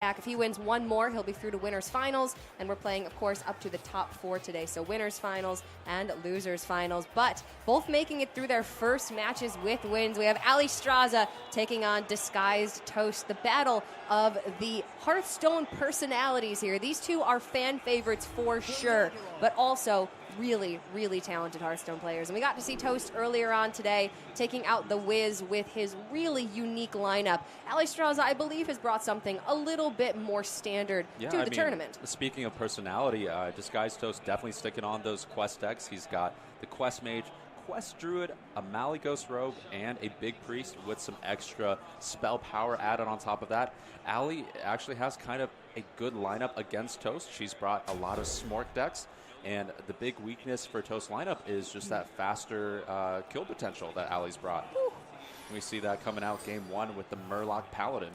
If he wins one more, he'll be through to winners finals, and we're playing, of course, up to the top 4 today. So winners finals and losers finals, but both making it through their first matches with wins. We have Alliestrasza taking on DisguisedToast, the battle of the Hearthstone personalities here. These two are fan favorites for sure, but also really, really talented Hearthstone players. And we got to see Toast earlier on today taking out the Wiz with his really unique lineup. Alliestrasza, I believe, has brought something a little bit more standard to the tournament. Speaking of personality, DisguisedToast definitely sticking on those quest decks. He's got the Quest Mage, Quest Druid, a Malygos Rogue, and a Big Priest with some extra spell power added on top of that. Allie actually has kind of a good lineup against Toast. She's brought a lot of Smork decks. And the big weakness for Toast lineup is just that faster kill potential that Allie's brought. We see that coming out game 1 with the Murloc Paladin.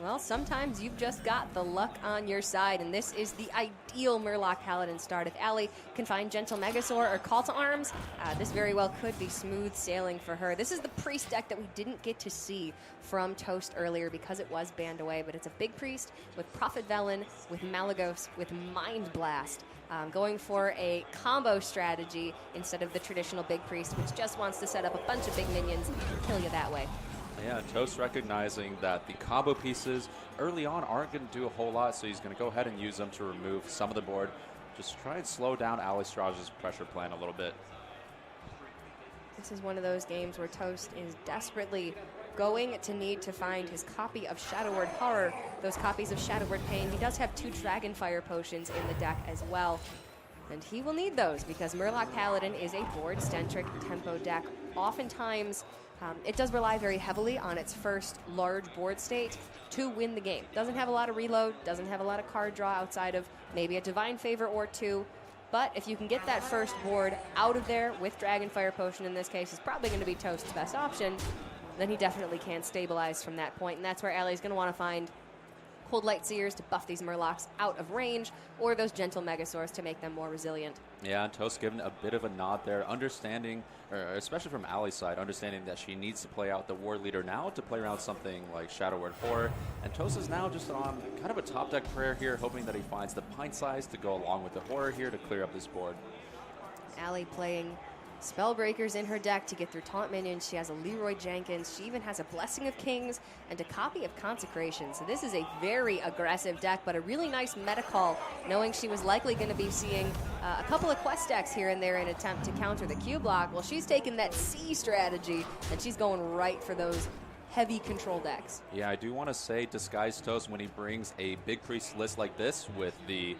Well, sometimes you've just got the luck on your side, and this is the ideal Murloc Paladin start. If Allie can find Gentle Megasaur or Call to Arms, this very well could be smooth sailing for her. This is the Priest deck that we didn't get to see from Toast earlier because it was banned away, but it's a Big Priest with Prophet Velen, with Malygos, with Mind Blast. Going for a combo strategy instead of the traditional Big Priest, which just wants to set up a bunch of big minions and kill you that way. Yeah, Toast recognizing that the combo pieces early on aren't going to do a whole lot, so he's going to go ahead and use them to remove some of the board. Just try and slow down Alliestrasza's pressure plan a little bit. This is one of those games where Toast is desperately going to need to find his copy of Shadow Word Horror, those copies of Shadow Word Pain. He does have 2 Dragonfire potions in the deck as well, and he will need those because Murloc Paladin is a board-centric tempo deck. Oftentimes, it does rely very heavily on its first large board state to win the game. Doesn't have a lot of reload, doesn't have a lot of card draw outside of maybe a Divine Favor or 2. But if you can get that first board out of there with Dragonfire Potion, in this case, is probably going to be Toast's best option, then he definitely can stabilize from that point. And that's where Allie's going to want to find Cold Light Seers to buff these Murlocs out of range, or those Gentle Megasaurs to make them more resilient. Yeah, and Toast giving a bit of a nod there, understanding, or especially from Allie's side, understanding that she needs to play out the War Leader now to play around something like Shadow Word Horror. And Toast is now just on kind of a top deck prayer here, hoping that he finds the Pint Size to go along with the Horror here to clear up this board. Allie playing Spellbreakers in her deck to get through Taunt Minions. She has a Leroy Jenkins. She even has a Blessing of Kings and a copy of Consecration. So this is a very aggressive deck, but a really nice meta call, knowing she was likely going to be seeing a couple of quest decks here and there in an attempt to counter the Q block. Well, she's taken that C strategy, and she's going right for those heavy control decks. Yeah, I do want to say DisguisedToast, when he brings a Big Priest list like this with the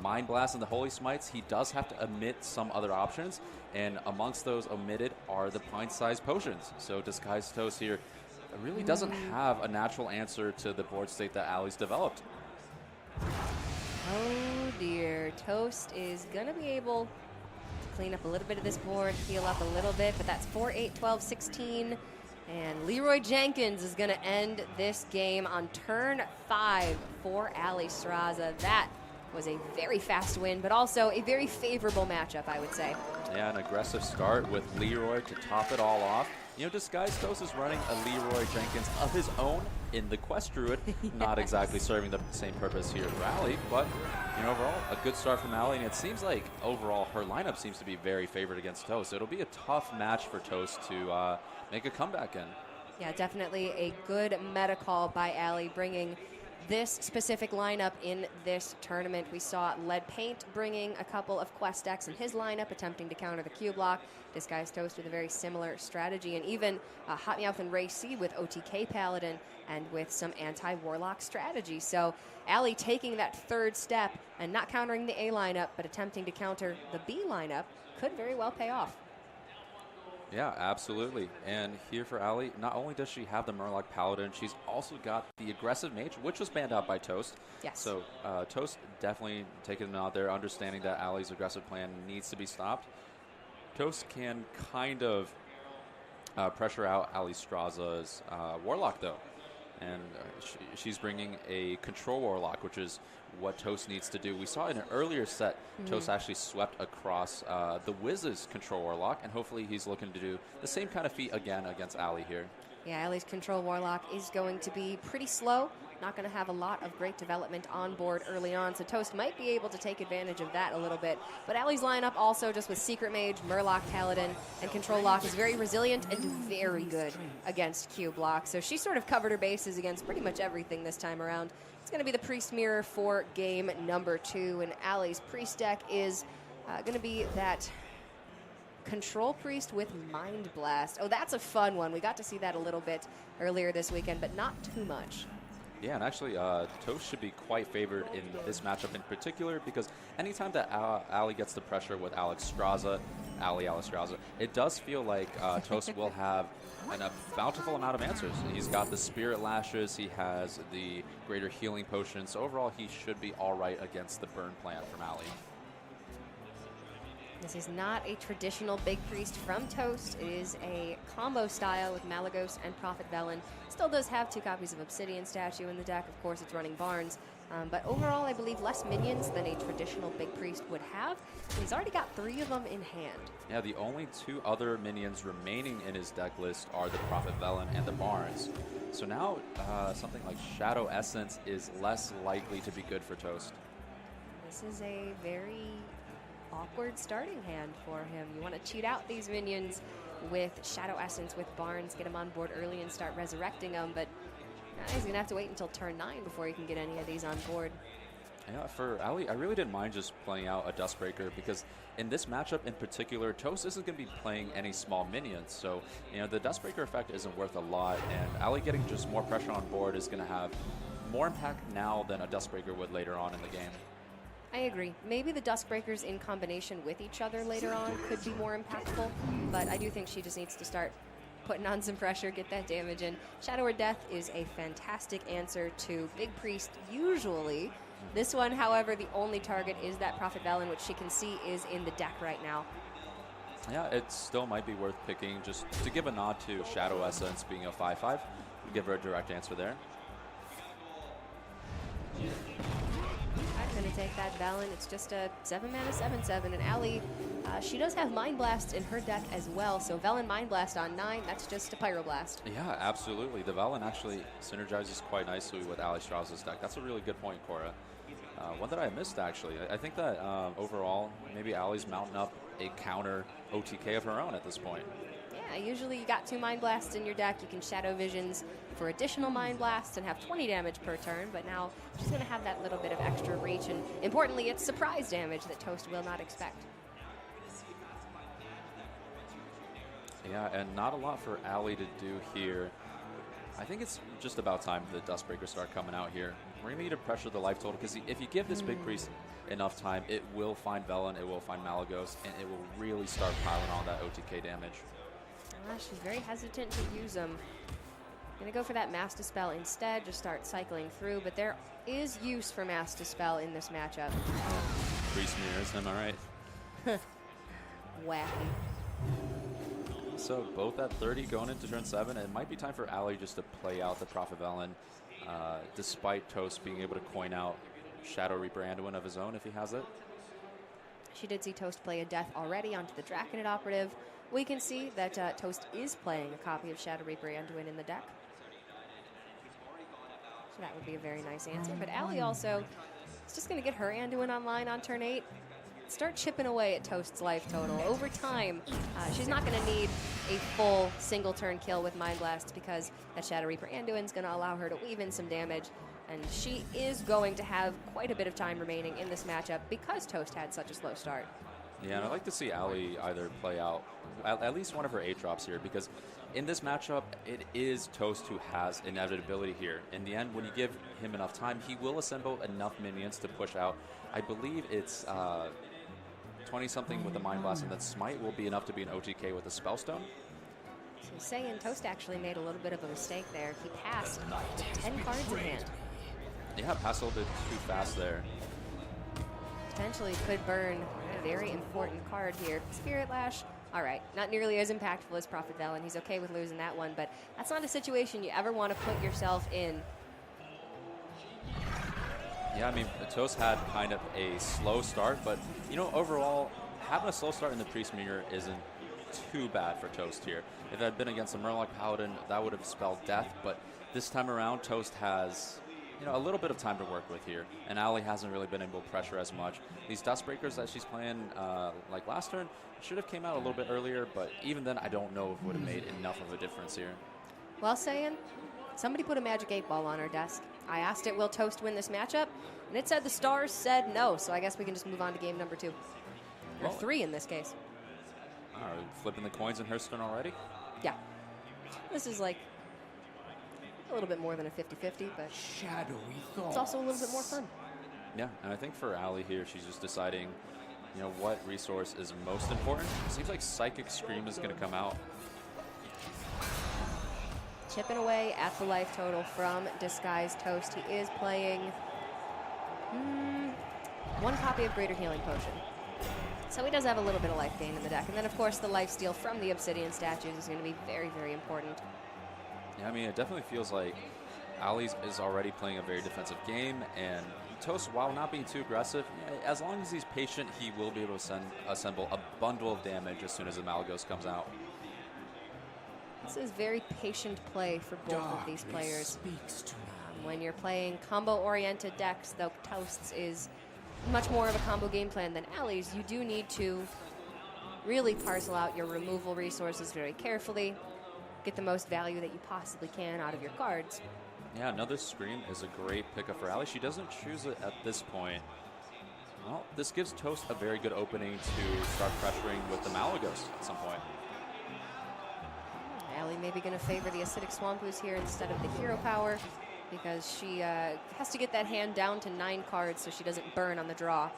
Mind Blast and the Holy Smites, he does have to omit some other options, and amongst those omitted are the pint-sized potions. So DisguisedToast here really doesn't have a natural answer to the board state that Allie's developed. Oh dear, Toast is going to be able to clean up a little bit of this board, heal up a little bit, but that's 4, 8, 12, 16. And Leroy Jenkins is going to end this game on turn 5 for Alliestrasza. That was a very fast win, but also a very favorable matchup, I would say. Yeah, an aggressive start with Leroy to top it all off. You know, DisguisedToast is running a Leroy Jenkins of his own in the Quest Druid, yes. Not exactly serving the same purpose here for Allie, but you know, overall, a good start from Allie, and it seems like overall her lineup seems to be very favored against Toast. It'll be a tough match for Toast to make a comeback in. Yeah, definitely a good meta call by Allie, bringing this specific lineup in this tournament. We saw Lead Paint bringing a couple of quest decks in his lineup, attempting to counter the Q block. DisguisedToast with a very similar strategy, and even Hot Meowth and Ray C with OTK Paladin and with some anti-Warlock strategy. So Allie taking that third step and not countering the A lineup, but attempting to counter the B lineup could very well pay off. Yeah, absolutely. And here for Allie, not only does she have the Murloc Paladin, she's also got the Aggressive Mage, which was banned out by Toast. Yes. So Toast definitely taking it out there, understanding that Allie's aggressive plan needs to be stopped. Toast can kind of pressure out Alliestrasza's Warlock, though. And she's bringing a Control Warlock, which is what Toast needs to do. We saw in an earlier set, Toast actually swept across the Wiz's Control Warlock, and hopefully he's looking to do the same kind of feat again against Allie here. Yeah, Allie's Control Warlock is going to be pretty slow, not going to have a lot of great development on board early on, so Toast might be able to take advantage of that a little bit. But Allie's lineup also just with Secret Mage, Murloc Paladin, and Control Lock is very resilient and very good against Q block. So she sort of covered her bases against pretty much everything this time around. It's going to be the Priest Mirror for game number 2, and Allie's Priest deck is going to be that Control Priest with Mind Blast. Oh, that's a fun one. We got to see that a little bit earlier this weekend, but not too much. Yeah, and actually, Toast should be quite favored in this matchup in particular because anytime that Allie gets the pressure with Alliestrasza, it does feel like Toast will have a bountiful amount of answers. He's got the Spirit Lashes, he has the Greater Healing Potion, so overall he should be all right against the Burn Plant from Allie. This is not a traditional Big Priest from Toast. It is a combo style with Malygos and Prophet Velen. Still does have 2 copies of Obsidian Statue in the deck. Of course, it's running Barnes. But overall, I believe less minions than a traditional Big Priest would have. And he's already got 3 of them in hand. Yeah, the only 2 other minions remaining in his deck list are the Prophet Velen and the Barnes. So now something like Shadow Essence is less likely to be good for Toast. This is a very awkward starting hand for him. You want to cheat out these minions with Shadow Essence, with Barnes, get him on board early and start resurrecting them, but he's going to have to wait until turn 9 before he can get any of these on board. Yeah, for Allie, I really didn't mind just playing out a Dustbreaker because in this matchup in particular, Toast isn't going to be playing any small minions, so the Dustbreaker effect isn't worth a lot, and Allie getting just more pressure on board is going to have more impact now than a Dustbreaker would later on in the game. I agree. Maybe the Duskbreakers in combination with each other later on could be more impactful, but I do think she just needs to start putting on some pressure, get that damage in. Shadow or Death is a fantastic answer to Big Priest usually. This one, however, the only target is that Prophet Velen, which she can see is in the deck right now. Yeah, it still might be worth picking just to give a nod to Shadow Essence being a 5/5. Give her a direct answer there. I'm going to take that Velen. It's just a 7-mana 7/7, and Allie, she does have Mind Blast in her deck as well, so Velen Mind Blast on 9, that's just a Pyroblast. Yeah, absolutely. The Velen actually synergizes quite nicely with Alliestrasza's deck. That's a really good point, Cora. One that I missed, actually. I think that overall, maybe Allie's mounting up a counter OTK of her own at this point. Yeah, usually you got 2 Mind Blasts in your deck. You can Shadow Visions for additional Mind Blasts and have 20 damage per turn, but now she's going to have that little bit of extra reach, and importantly, it's surprise damage that Toast will not expect. Yeah, and not a lot for Allie to do here. I think it's just about time the Dustbreakers start coming out here. We're going to need to pressure the life total, because if you give this Big Priest enough time, it will find Velen, it will find Malygos, and it will really start piling on that OTK damage. She's very hesitant to use them. Gonna go for that Mass Dispel instead, just start cycling through, but there is use for Mass Dispel in this matchup. Priest mirrors, am I right? Wacky. So both at 30 going into turn 7, it might be time for Allie just to play out the Prophet Velen, despite Toast being able to coin out Shadow Reaper Anduin of his own if he has it. She did see Toast play a Death already onto the Draconid Operative. We can see that Toast is playing a copy of Shadow Reaper Anduin in the deck. So that would be a very nice answer. But Allie also is just going to get her Anduin online on turn 8. Start chipping away at Toast's life total. Over time, she's not going to need a full single turn kill with Mind Blast, because that Shadow Reaper Anduin is going to allow her to weave in some damage. And she is going to have quite a bit of time remaining in this matchup because Toast had such a slow start. Yeah, and I'd like to see Allie either play out at least one of her 8-drops here, because in this matchup, it is Toast who has inevitability here. In the end, when you give him enough time, he will assemble enough minions to push out. I believe it's 20-something with the Mind Blast, and then Smite will be enough to be an OTK with a Spellstone. So saying Toast actually made a little bit of a mistake there. He passed 10 cards in hand. Yeah, passed a little bit too fast there. Potentially could burn a very important card here. Spirit Lash, all right, not nearly as impactful as Prophet Velen. He's okay with losing that one, but that's not a situation you ever want to put yourself in. Yeah, I mean, Toast had kind of a slow start, but, overall, having a slow start in the Priest Mirror isn't too bad for Toast here. If it had been against a Murloc Paladin, that would have spelled death, but this time around, Toast has a little bit of time to work with here, and Allie hasn't really been able to pressure as much. These Dust Breakers that she's playing, like last turn, should have came out a little bit earlier, but even then, I don't know if it would have made enough of a difference here. Well, saying, somebody put a magic 8-ball on our desk. I asked it, will Toast win this matchup? And it said the stars said no, so I guess we can just move on to game number 2. Or 3 in this case. All right, flipping the coins in Hearthstone already? Yeah. This is like a little bit more than a 50-50, but it's also a little bit more fun. Yeah, and I think for Allie here, she's just deciding, what resource is most important. It seems like Psychic Scream is going to come out. Chipping away at the life total from DisguisedToast. He is playing 1 copy of Greater Healing Potion. So he does have a little bit of life gain in the deck. And then, of course, the lifesteal from the Obsidian statues is going to be very, very important. Yeah, I mean, it definitely feels like Allie is already playing a very defensive game, and Toast, while not being too aggressive, as long as he's patient, he will be able to assemble a bundle of damage as soon as the Malygos comes out. This is very patient play for both of these players. When you're playing combo-oriented decks, though Toast's is much more of a combo game plan than Allie's, you do need to really parcel out your removal resources very carefully, get the most value that you possibly can out of your cards. Yeah, another Scream is a great pickup for Allie. She doesn't choose it at this point. Well, this gives Toast a very good opening to start pressuring with the Malygos at some point. Allie maybe going to favor the Acidic Swampus here instead of the Hero Power, because she has to get that hand down to 9 cards so she doesn't burn on the draw.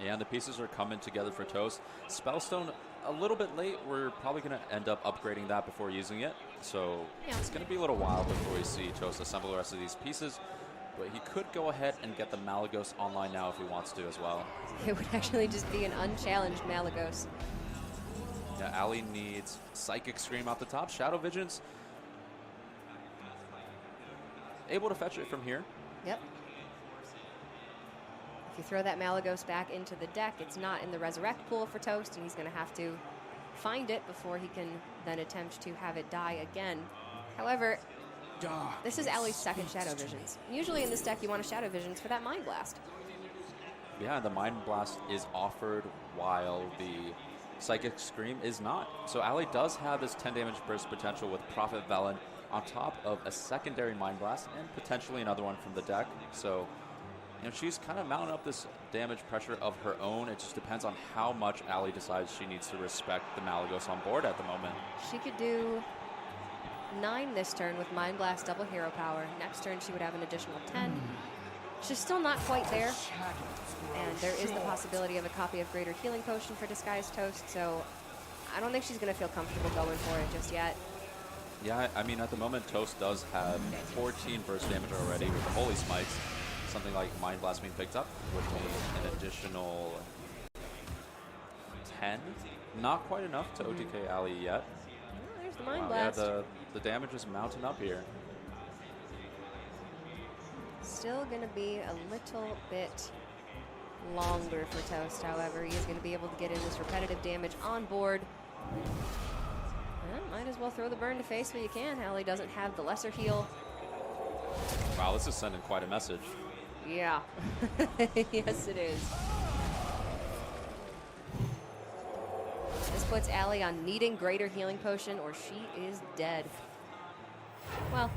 Yeah, and the pieces are coming together for Toast. Spellstone, a little bit late. We're probably going to end up upgrading that before using it. So it's going to be a little while before we see Toast assemble the rest of these pieces. But he could go ahead and get the Malygos online now if he wants to as well. It would actually just be an unchallenged Malygos. Yeah, Allie needs Psychic Scream out the top. Shadow Visions, able to fetch it from here. Yep. If you throw that Malygos back into the deck, it's not in the Resurrect pool for Toast, and he's going to have to find it before he can then attempt to have it die again. However, this is Allie's second Shadow Visions. Usually in this deck, you want a Shadow Visions for that Mind Blast. Yeah, the Mind Blast is offered while the Psychic Scream is not. So Allie does have this 10 damage burst potential with Prophet Velen on top of a secondary Mind Blast and potentially another one from the deck. So, she's kind of mounting up this damage pressure of her own. It just depends on how much Allie decides she needs to respect the Malygos on board at the moment. She could do 9 this turn with Mind Blast double hero power. Next turn she would have an additional 10. She's still not quite there. And there is the possibility of a copy of Greater Healing Potion for DisguisedToast, so I don't think she's going to feel comfortable going for it just yet. Yeah, I mean, at the moment, Toast does have 14 burst damage already with the Holy Smites. Something like Mind Blast being picked up would be an additional 10. Not quite enough to OTK Allie yet. Oh, there's the Mind Blast. Yeah, the damage is mounting up here. Still going to be a little bit longer for Toast, however. He is going to be able to get in this repetitive damage on board. Well, might as well throw the burn to face when you can. Allie doesn't have the lesser heal. Wow, this is sending quite a message. Yeah. Yes, it is. This puts Allie on needing Greater Healing Potion or she is dead. Well,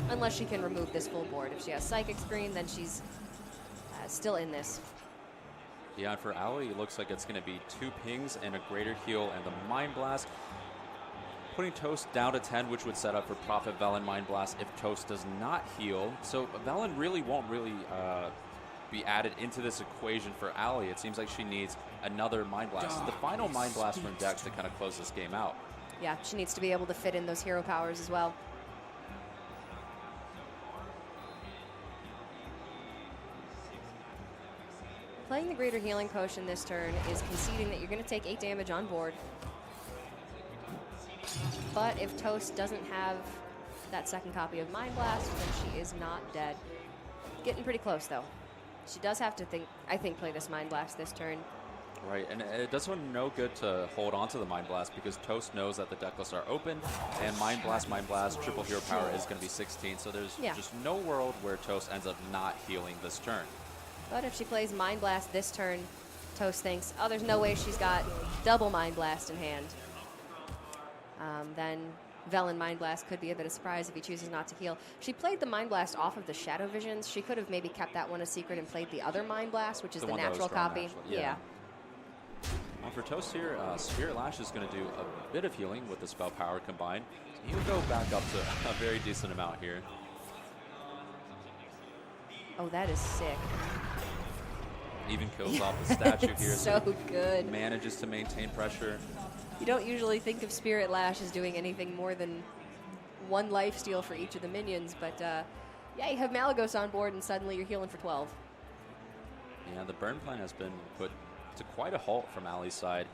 unless she can remove this full board. If she has Psychic Scream, then she's still in this. Yeah, and for Allie, it looks like it's going to be 2 pings and a Greater Heal and the Mind Blast. Putting Toast down to 10, which would set up for Prophet Velen Mind Blast if Toast does not heal. So Velen won't be added into this equation for Allie. It seems like she needs another Mind Blast. The final Mind Blast from deck to kind of close this game out. Yeah, she needs to be able to fit in those hero powers as well. Playing the Greater Healing Potion this turn is conceding that you're going to take 8 damage on board. But if Toast doesn't have that second copy of Mind Blast, then she is not dead. Getting pretty close, though. She does have to, I think, play this Mind Blast this turn. Right, and it does one no good to hold on to the Mind Blast because Toast knows that the deck lists are open, and Mind Blast, triple hero power is going to be 16, so there's just no world where Toast ends up not healing this turn. But if she plays Mind Blast this turn, Toast thinks, oh, there's no way she's got double Mind Blast in hand. Then Velen Mind Blast could be a bit of surprise if he chooses not to heal. She played the Mind Blast off of the Shadow Visions. She could have maybe kept that one a secret and played the other Mind Blast, which is the natural copy. Yeah. Well, for Toast here, Spirit Lash is going to do a bit of healing with the spell power combined. So he'll go back up to a very decent amount here. Oh, that is sick. Even kills off the statue here. So good. Manages to maintain pressure. You don't usually think of Spirit Lash as doing anything more than one lifesteal for each of the minions, but yeah, you have Malygos on board and suddenly you're healing for 12. Yeah, the burn plan has been put to quite a halt from Allie's side.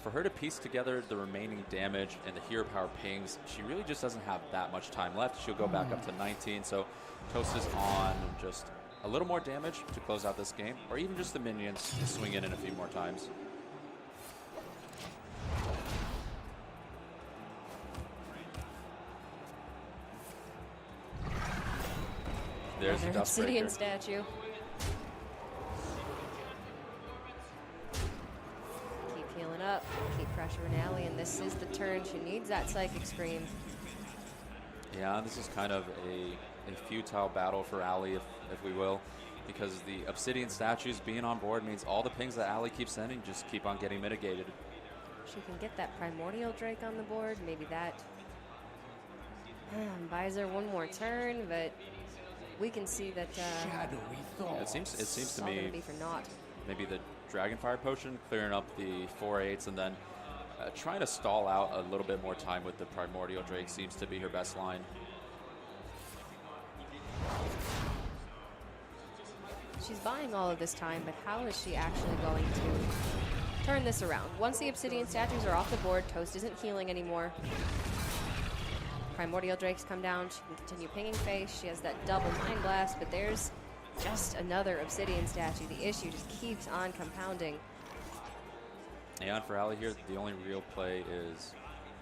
For her to piece together the remaining damage and the hero power pings, she really just doesn't have that much time left. She'll go back up to 19, so Toast is on just a little more damage to close out this game, or even just the minions to swing in a few more times. There's the Obsidian statue. Keep healing up, keep pressuring Allie, and this is the turn. She needs that Psychic Scream. Yeah, this is kind of a futile battle for Allie, if we will, because the Obsidian statues being on board means all the pings that Allie keeps sending just keep on getting mitigated. She can get that Primordial Drake on the board. Maybe that buys her one more turn, but we can see that it seems to me be for naught. Maybe the Dragonfire Potion, clearing up the 4/8s, and then trying to stall out a little bit more time with the Primordial Drake seems to be her best line. She's buying all of this time, but how is she actually going to turn this around? Once the Obsidian statues are off the board, Toast isn't healing anymore. Primordial Drakes come down. She can continue pinging face. She has that double Mind Blast, but there's just another Obsidian statue. The issue just keeps on compounding. And for Allie here, the only real play is,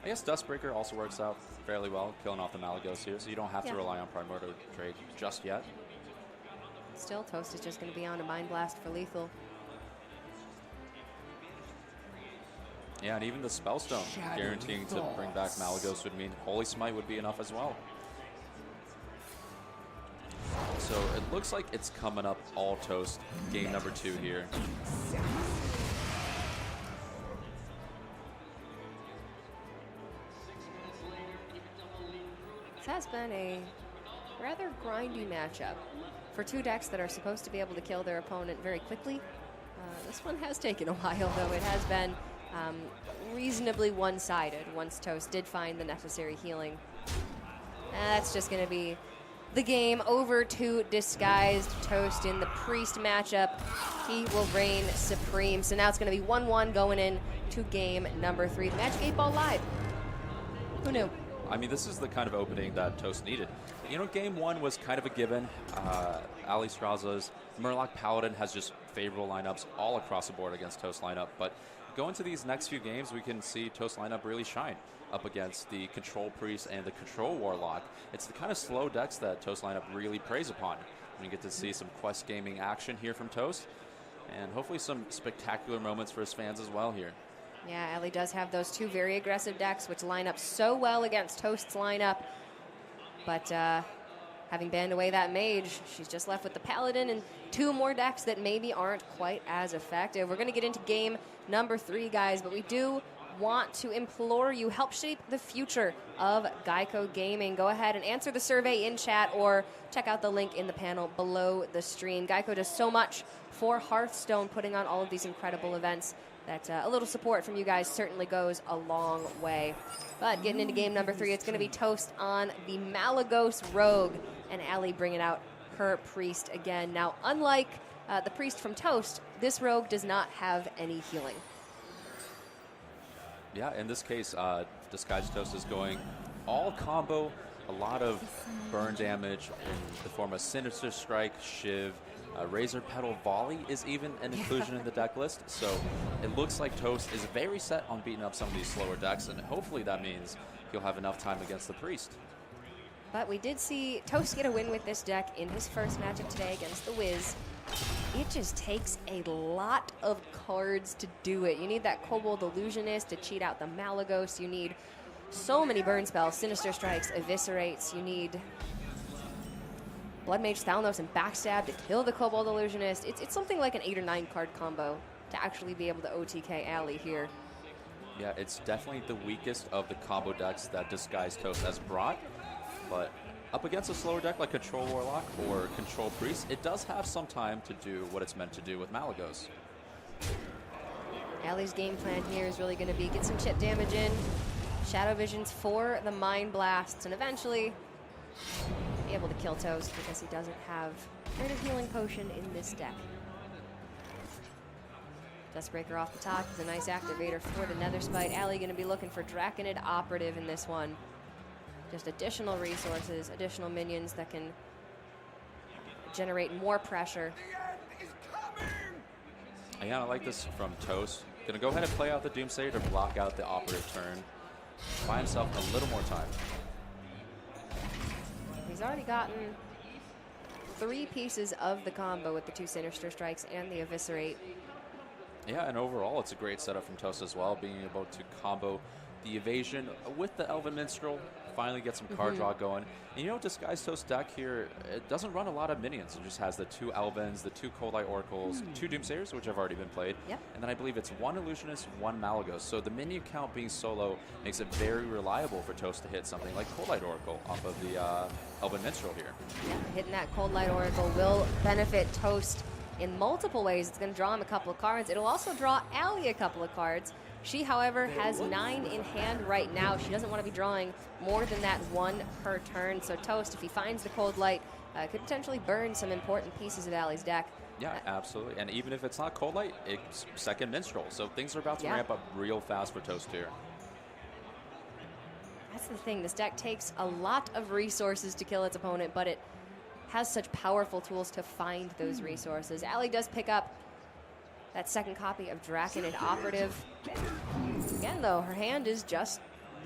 I guess Dustbreaker also works out fairly well, killing off the Malygos here, so you don't have to rely on Primordial Drake just yet. Still, Toast is just going to be on a Mind Blast for lethal. Yeah, and even the Spellstone guaranteeing to bring back Malygos would mean Holy Smite would be enough as well. So it looks like it's coming up all Toast, game number 2 here. This has been a rather grindy matchup for two decks that are supposed to be able to kill their opponent very quickly. This one has taken a while, though. It has been reasonably one-sided once Toast did find the necessary healing. That's just going to be the game. Over to Disguised Toast in the Priest matchup. He will reign supreme. So now it's going to be 1-1 going in to game number 3. The Magic 8 Ball Live. Who knew? I mean, this is the kind of opening that Toast needed. You know, game 1 was kind of a given. Alliestrasza's Murloc Paladin has just favorable lineups all across the board against Toast lineup. But going to these next few games, we can see Toast lineup really shine up against the Control Priest and the Control Warlock. It's the kind of slow decks that Toast lineup really preys upon. We get to see some Quest Gaming action here from Toast, and hopefully some spectacular moments for his fans as well here. Yeah, Allie does have those two very aggressive decks, which line up so well against Toast's lineup. But having banned away that mage, she's just left with the Paladin and two more decks that maybe aren't quite as effective. We're going to get into game number 3, guys, but we do want to implore you, help shape the future of GEICO Gaming. Go ahead and answer the survey in chat or check out the link in the panel below the stream. GEICO does so much for Hearthstone, putting on all of these incredible events that a little support from you guys certainly goes a long way. But getting into game number 3, it's going to be Toast on the Malygos Rogue, and Allie bringing out her Priest again. Now, unlike the Priest from Toast, this Rogue does not have any healing. Yeah, in this case, Disguised Toast is going all combo a lot of burn damage in the form of Sinister Strike, Shiv, Razor Petal Volley is even an inclusion in the deck list. So it looks like Toast is very set on beating up some of these slower decks, and hopefully that means he'll have enough time against the Priest. But we did see Toast get a win with this deck in his first matchup today against the Wiz. It just takes a lot of cards to do it. You need that Kobold Illusionist to cheat out the Malagos. You need so many burn spells, Sinister Strikes, Eviscerates. You need Blood Mage Thalnos and Backstab to kill the Kobold Illusionist. It's something like an 8 or 9 card combo to actually be able to OTK Allie here. Yeah, it's definitely the weakest of the combo decks that DisguisedToast has brought. But up against a slower deck like Control Warlock or Control Priest, it does have some time to do what it's meant to do with Malagos. Allie's game plan here is really going to be get some chip damage in, Shadow Visions for the Mind Blasts, and eventually be able to kill Toast because he doesn't have Creative Healing Potion in this deck. Dustbreaker off the top is a nice activator for the Nether Spite. Allie going to be looking for Draconid Operative in this one. Just additional resources, additional minions that can generate more pressure. Yeah, I like this from Toast. Gonna go ahead and play out the Doomsayer to block out the operative turn. Buy himself a little more time. He's already gotten 3 pieces of the combo with the 2 Sinister Strikes and the Eviscerate. Yeah, and overall it's a great setup from Toast as well, being able to combo the evasion with the Elven Minstrel, finally get some card draw going. And you know, DisguisedToast deck here, it doesn't run a lot of minions. It just has the 2 Elvens, the 2 Cold Light Oracles, 2 Doomsayers, which have already been played, and then I believe it's 1 Illusionist, 1 Malagos. So the minion count being solo makes it very reliable for Toast to hit something like Cold Light Oracle off of the Elven Minstrel here. Yeah, hitting that Cold Light Oracle will benefit Toast in multiple ways. It's going to draw him a couple of cards. It'll also draw Allie a couple of cards. She, however, has 9 in hand right now. She doesn't want to be drawing more than that 1 per turn. So Toast, if he finds the Cold Light, could potentially burn some important pieces of Allie's deck. Yeah, absolutely. And even if it's not Cold Light, it's second Minstrel. So things are about to ramp up real fast for Toast here. That's the thing. This deck takes a lot of resources to kill its opponent, but it has such powerful tools to find those resources. Allie does pick up that second copy of Draconid Operative. Again, though, her hand is just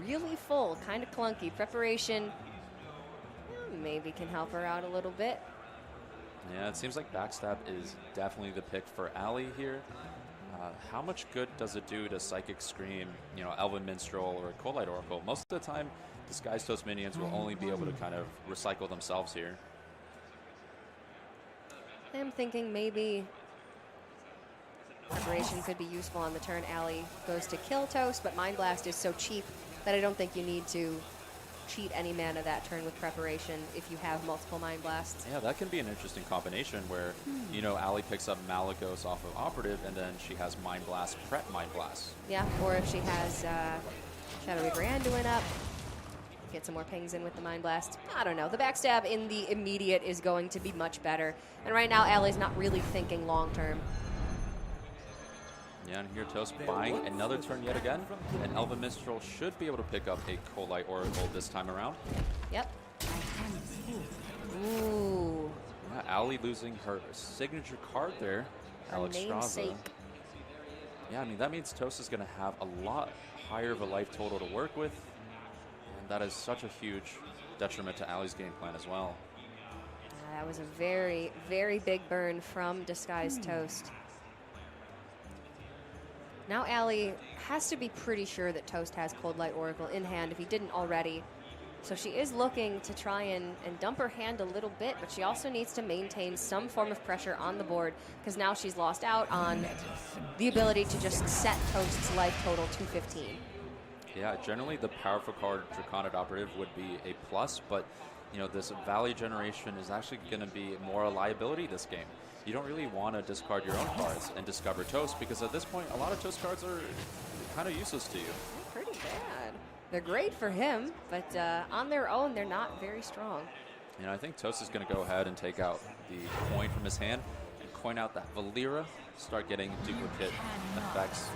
really full, kind of clunky. Preparation maybe can help her out a little bit. Yeah, it seems like Backstab is definitely the pick for Allie here. How much good does it do to Psychic Scream, you know, Elven Minstrel or Cold Light Oracle? Most of the time, DisguisedToast minions will only be able to kind of recycle themselves here. I'm thinking maybe Preparation could be useful on the turn Allie goes to kill Toast, but Mind Blast is so cheap that I don't think you need to cheat any mana that turn with Preparation if you have multiple Mind Blasts. Yeah, that can be an interesting combination where, you know, Allie picks up Malagos off of Operative and then she has Mind Blast, prep Mind Blast. Yeah, or if she has Shadowy Branduin up, get some more pings in with the Mind Blast. I don't know. The Backstab in the immediate is going to be much better. And right now, Allie's not really thinking long term. Yeah, and here Toast buying another turn yet again. And Elven Minstrel should be able to pick up a Cold Light Oracle this time around. Yep. Ooh. Yeah, Allie losing her signature card there, Alliestrasza. Yeah, I mean, that means Toast is going to have a lot higher of a life total to work with. And that is such a huge detriment to Allie's game plan as well. That was a very, very big burn from DisguisedToast. Now Allie has to be pretty sure that Toast has Cold Light Oracle in hand if he didn't already. So she is looking to try and dump her hand a little bit, but she also needs to maintain some form of pressure on the board because now she's lost out on the ability to just set Toast's life total to 15. Yeah, generally the powerful card Draconid Operative would be a plus, but you know, this Valley Generation is actually going to be more a liability this game. You don't really want to discard your own cards and discover Toast because at this point, a lot of Toast cards are kind of useless to you. They're pretty bad. They're great for him, but on their own, they're not very strong. You know, I think Toast is going to go ahead and take out the coin from his hand and coin out that Valera, start getting duplicate effects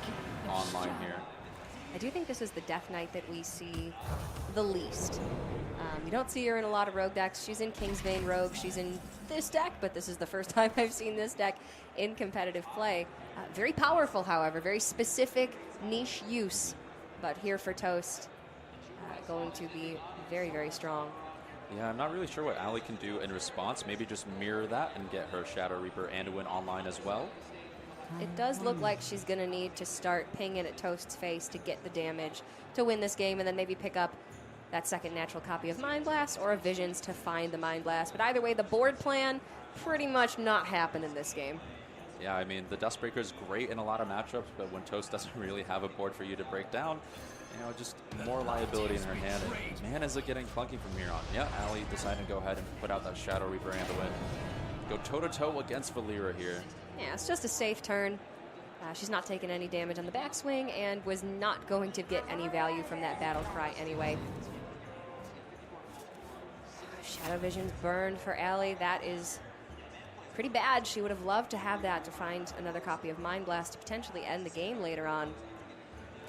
online here. I do think this is the Death Knight that we see the least. You don't see her in a lot of rogue decks. She's in Kingsbane Rogue. She's in this deck, but this is the first time I've seen this deck in competitive play. Very powerful, however, very specific niche use. But here for Toast, going to be very, very strong. Yeah, I'm not really sure what Allie can do in response. Maybe just mirror that and get her Shadow Reaper Anduin online as well. It does look like she's going to need to start pinging at Toast's face to get the damage to win this game, and then maybe pick up that second natural copy of Mind Blast or a Visions to find the Mind Blast. But either way, the board plan pretty much not happen in this game. Yeah, I mean, the Dustbreaker is great in a lot of matchups, but when Toast doesn't really have a board for you to break down, you know, just more liability in her hand. And man, is it getting clunky from here on. Yeah, Allie decided to go ahead and put out that Shadow Reaper Anduin. Go toe-to-toe against Valeera here. Yeah, it's just a safe turn. She's not taking any damage on the backswing and was not going to get any value from that Battle Cry anyway. Shadow Visions burn for Allie. That is pretty bad. She would have loved to have that to find another copy of Mind Blast to potentially end the game later on.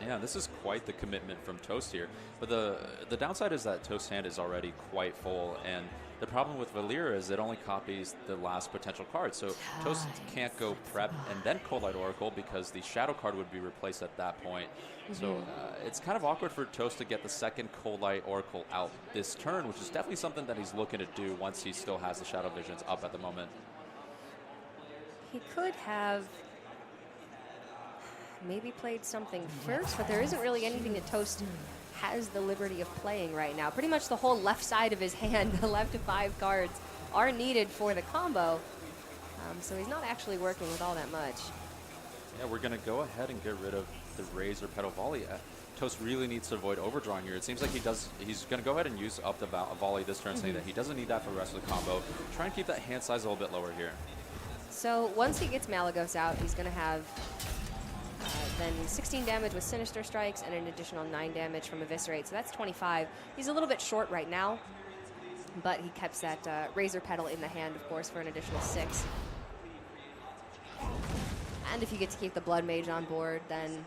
Yeah, this is quite the commitment from Toast here. But the downside is that Toast's hand is already quite full, and the problem with Valeera is it only copies the last potential card. So Toast can't go prep and then Cold Light Oracle because the Shadow card would be replaced at that point. So it's kind of awkward for Toast to get the second Cold Light Oracle out this turn, which is definitely something that he's looking to do once he still has the Shadow Visions up at the moment. He could have maybe played something first, but there isn't really anything that Toast has the liberty of playing right now. Pretty much the whole left side of his hand, the left to 5 cards, are needed for the combo. So he's not actually working with all that much. Yeah, we're going to go ahead and get rid of the Razor Petal Volley. Toast really needs to avoid overdrawing here. It seems like he's going to go ahead and use up the volley this turn, saying that he doesn't need that for the rest of the combo. Try and keep that hand size a little bit lower here. So once he gets Malagos out, he's going to have then 16 damage with Sinister Strikes and an additional 9 damage from Eviscerate. So that's 25. He's a little bit short right now, but he keeps that Razor Petal in the hand, of course, for an additional 6. And if you get to keep the Blood Mage on board, then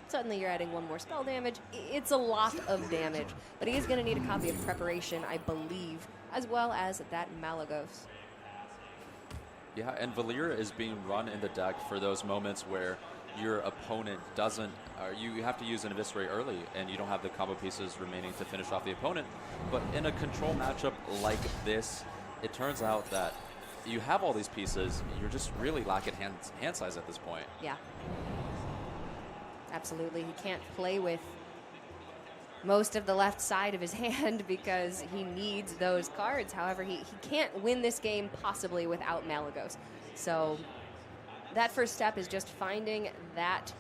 suddenly you're adding 1 more spell damage. It's a lot of damage, but he is going to need a copy of Preparation, I believe, as well as that Malagos. Yeah, and Valeera is being run in the deck for those moments where your opponent doesn't, or you have to use an Eviscerate early and you don't have the combo pieces remaining to finish off the opponent. But in a control matchup like this, it turns out that you have all these pieces, you're just really lacking hand size at this point. Yeah. Absolutely. He can't play with most of the left side of his hand because he needs those cards. However, he can't win this game possibly without Malagos. So that first step is just finding that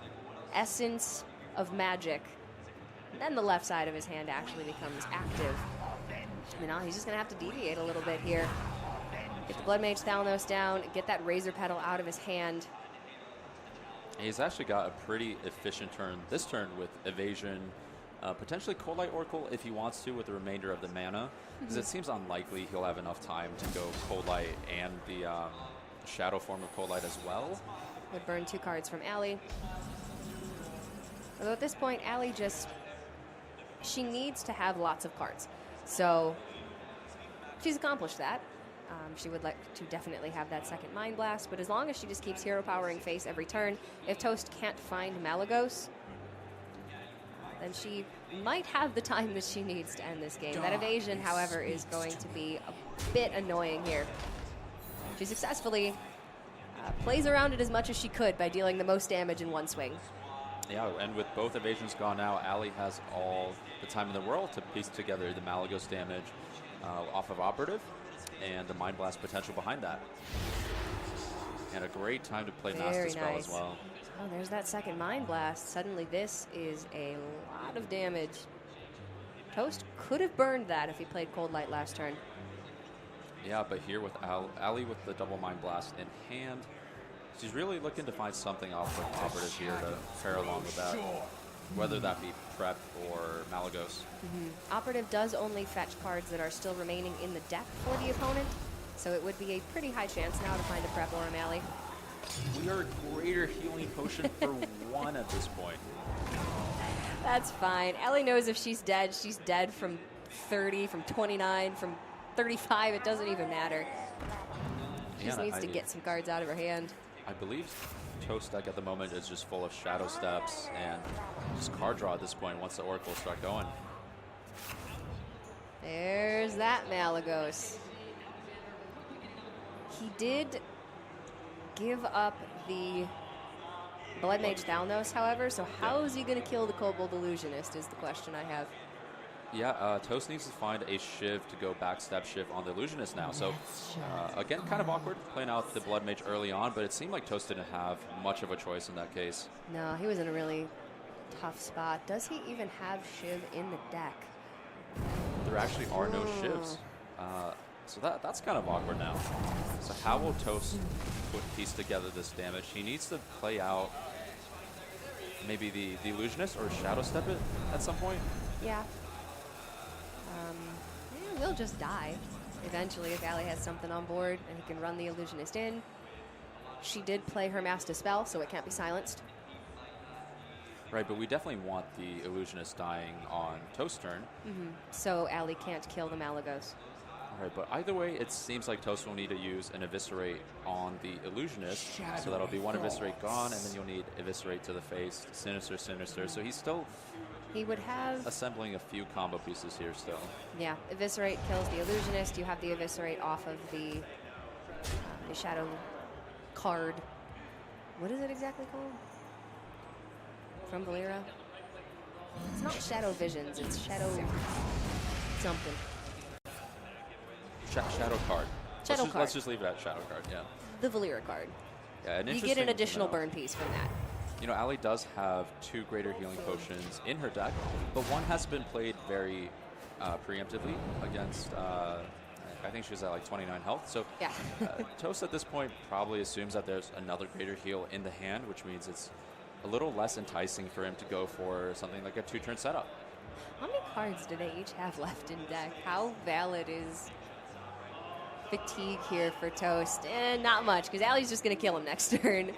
essence of magic. And then the left side of his hand actually becomes active. I mean, now he's just going to have to deviate a little bit here. Get the Blood Mage Thalnos down, get that Razor Petal out of his hand. He's actually got a pretty efficient turn this turn with Evasion, potentially Cold Light Oracle if he wants to with the remainder of the mana, because it seems unlikely he'll have enough time to go Cold Light and the Shadow form of Cold Light as well. Would burn 2 cards from Allie. Although at this point, Allie she needs to have lots of cards. So she's accomplished that. She would like to definitely have that second Mind Blast, but as long as she just keeps hero powering face every turn, if Toast can't find Malagos, then she might have the time that she needs to end this game. That Evasion, however, is going to be a bit annoying here. She successfully plays around it as much as she could by dealing the most damage in one swing. Yeah, and with both Evasions gone now, Allie has all the time in the world to piece together the Malagos damage off of Operative and the Mind Blast potential behind that. And a great time to play Master Spell as well. Oh, there's that second Mind Blast. Suddenly this is a lot of damage. Toast could have burned that if he played Cold Light last turn. Yeah, but here with Allie with the double Mind Blast in hand, she's really looking to find something off of Operative here to pair along with that, whether that be Prep or Malagos. Operative does only fetch cards that are still remaining in the deck for the opponent, so it would be a pretty high chance now to find a Prep or a Mally. We are Greater Healing Potion for 1 at this point. That's fine. Allie knows if she's dead from 30, from 29, from 35. It doesn't even matter. She just needs to get some cards out of her hand. I believe Toast deck at the moment is just full of Shadow Steps and just card draw at this point once the Oracles start going. There's that Malagos. He did give up the Blood Mage Thalnos, however, so how is he going to kill the Kobold Illusionist is the question I have. Yeah, Toast needs to find a Shiv to go backstep Shiv on the Illusionist now. So, again, kind of awkward playing out the Blood Mage early on, but it seemed like Toast didn't have much of a choice in that case. No, he was in a really tough spot. Does he even have Shiv in the deck? There actually are no Shivs. So that's kind of awkward now. So how will Toast piece together this damage? He needs to play out maybe the Illusionist or Shadow Step it at some point. Yeah. We'll just die eventually if Allie has something on board and he can run the Illusionist in. She did play her Master Spell, so it can't be silenced. Right, but we definitely want the Illusionist dying on Toast's turn. So Allie can't kill the Malagos. All right, but either way, it seems like Toast will need to use an Eviscerate on the Illusionist. So that'll be one Eviscerate gone, and then you'll need Eviscerate to the face, Sinister, Sinister. So he's still... He would have... assembling a few combo pieces here still. Yeah, Eviscerate kills the Illusionist. You have the Eviscerate off of the Shadow card. What is it exactly called? From Valera? It's not Shadow Visions, it's Shadow something. Shadow card. Shadow card. Let's just leave it at Shadow card, yeah. The Valera card. Yeah, you get an additional burn piece from that. You know, Allie does have 2 greater healing potions in her deck, but one has been played very preemptively against, I think she was at like 29 health. So yeah. Toast at this point probably assumes that there's another greater heal in the hand, which means it's a little less enticing for him to go for something like a 2-turn setup. How many cards do they each have left in deck? How valid is fatigue here for Toast? And not much, because Allie's just going to kill him next turn.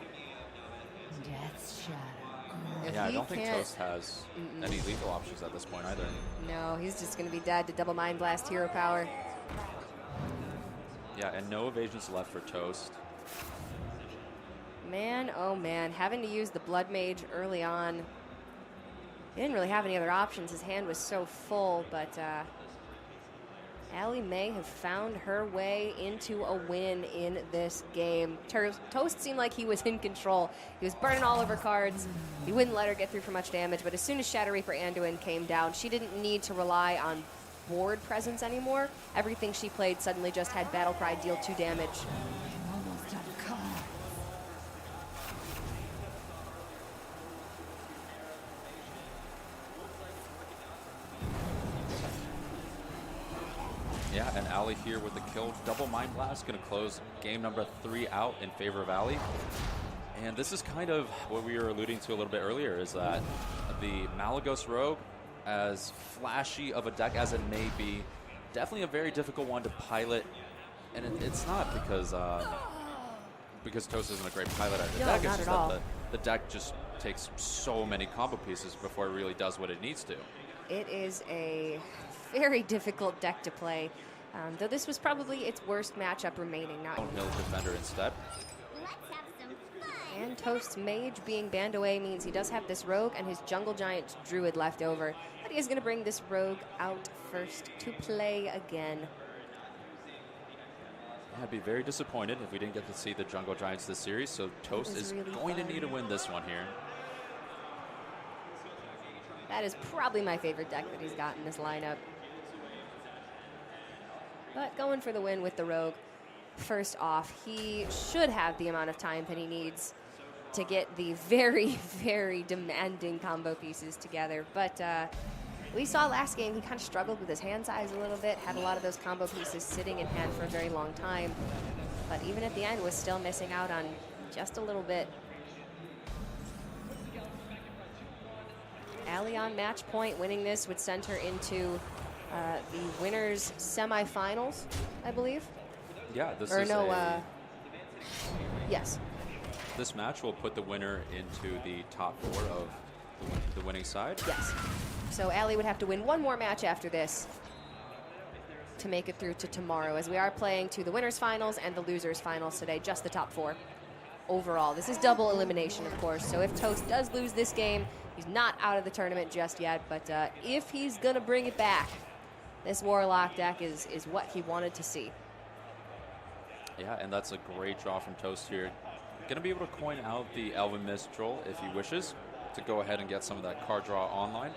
Death's Shadow. Yeah, I don't think Toast has any lethal options at this point either. No, he's just going to be dead to double Mind Blast hero power. Yeah, and no evasions left for Toast. Man, oh man, having to use the Blood Mage early on. He didn't really have any other options. His hand was so full, but Allie may have found her way into a win in this game. Toast seemed like he was in control. He was burning all of her cards. He wouldn't let her get through for much damage, but as soon as Shadow Reaper Anduin came down, she didn't need to rely on board presence anymore. Everything she played suddenly just had Battle Cry deal 2 damage. Almost out of cards. Yeah, and Allie here with the kill. Double Mind Blast, going to close game number 3 out in favor of Allie. And this is kind of what we were alluding to a little bit earlier, is that the Malagos Rogue, as flashy of a deck as it may be, definitely a very difficult one to pilot. And it's not because Toast isn't a great pilot at the deck. It's just that the deck just takes so many combo pieces before it really does what it needs to. It is a very difficult deck to play, though this was probably its worst matchup remaining. Downhill Defender instead. Let's have some fun. And Toast's Mage being banned away means he does have this Rogue and his Jungle Giant Druid left over. But he is going to bring this Rogue out first to play again. I'd be very disappointed if we didn't get to see the Jungle Giants this series, so Toast is really going fun. to need to win this one here. That is probably my favorite deck that he's got in this lineup. But going for the win with the Rogue. First off, he should have the amount of time that he needs to get the very, very demanding combo pieces together. But we saw last game he kind of struggled with his hand size a little bit, had a lot of those combo pieces sitting in hand for a very long time. But even at the end was still missing out on just a little bit. Allie on match point, winning this would send her into the winners semifinals, I believe. Yeah, this or is no, yes. This match will put the winner into the top 4 of the winning side. Yes. So Allie would have to win one more match after this to make it through to tomorrow, as we are playing to the winners finals and the losers finals today, just the top 4 overall. This is double elimination, of course, so if Toast does lose this game, he's not out of the tournament just yet, but if he's gonna bring it back, this Warlock deck is what he wanted to see. Yeah, and that's a great draw from Toast here. Gonna be able to coin out the Elven Minstrel if he wishes to go ahead and get some of that card draw online.